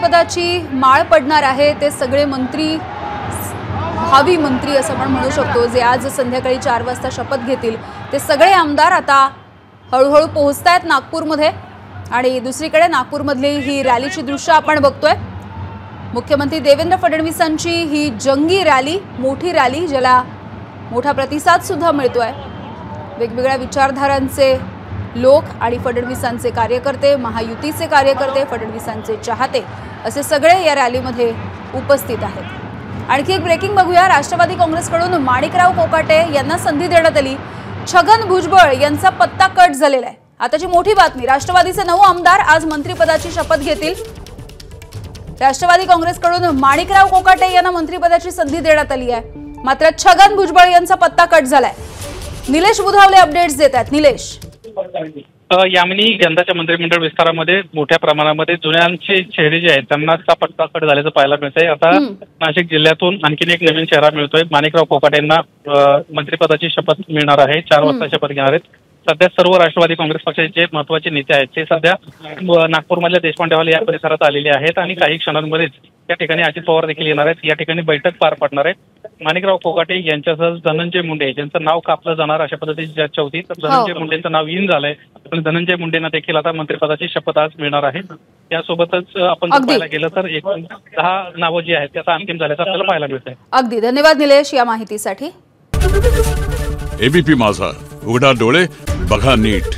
मंत्रिपदाची माळ पडणार आहे ते सगळे मंत्री, भावी मंत्री असं आपण म्हणू शकतो, जे आज संध्याकाळी 4 वाजता शपथ घेतील, ते सगळे आमदार आता हळूहळू पोहोचतायत नागपूरमध्ये। आणि दुसरीकडे नागपूरमधली ही रॅलीची दृश्य आपण बघतोय। मुख्यमंत्री देवेंद्र फडणवीसांची ही जंगी रॅली, मोठी रॅली, ज्याला मोठा प्रतिसाद सुद्धा मिळतोय। वेगवेगळ्या विचारधारांचे लोक आणि फडणवीसांचे कार्यकर्ते, महायुतीचे कार्यकर्ते, फडणवीसांचे चाहते असे सगळे या रॅलीमध्ये उपस्थित आहेत। आणखी एक ब्रेकिंग बघूया। राष्ट्रवादी काँग्रेसकडून माणिकराव कोकाटे यांना संधी देण्यात आली। छगन भुजबळ यांचा पत्ता कट झालेला आहे। आताची मोठी बातमी, राष्ट्रवादीचे 9 आमदार आज मंत्रिपदाची शपथ घेतील। राष्ट्रवादी काँग्रेसकडून माणिकराव कोकाटे यांना मंत्रिपदाची संधी देण्यात आली आहे, मात्र छगन भुजबळ यांचा पत्ता कट झालाय। निलेश बुधावले अपडेट्स देत आहेत। निलेश, यामिनी यंदाच्या मंत्रिमंडळ विस्तारामध्ये मोठ्या प्रमाणामध्ये जुन्यांचे चेहरे जे आहेत त्यांना पत्ता कट झाल्याचं पाहायला मिळतंय। आता नाशिक जिल्ह्यातून आणखीन एक नवीन चेहरा मिळतोय। माणिकराव कोकाटे यांना मंत्रिपदाची शपथ मिळणार आहे। 4 वाजता शपथ घेणार आहेत। सध्या सर्व राष्ट्रवादी काँग्रेस पक्षाचे जे महत्त्वाचे नेते आहेत ते सध्या नागपूरमधल्या देशपांडे हॉल या परिसरात आलेले आहेत आणि काही क्षणांमध्येच या ठिकाणी अजित पवार देखील येणार आहेत। या ठिकाणी बैठक पार पडणार आहे। माणिकराव कोकाटे यांच्यासह धनंजय मुंडे ज्यांचं नाव कापलं जाणार अशा पद्धतीची चर्चा होती, तर धनंजय मुंडेंचं नाव इन झालंय, पण धनंजय मुंडेंना देखील आता मंत्रिपदाची शपथ आज मिळणार आहे। यासोबतच आपण पाहायला गेलं तर एकूण 10 नावं जी आहेत त्याचा अंतिम झाल्याचं आपल्याला पाहायला मिळतंय। अगदी धन्यवाद निलेश या माहितीसाठी। एबीपी माझा, उघडा डोळे बघा नीट।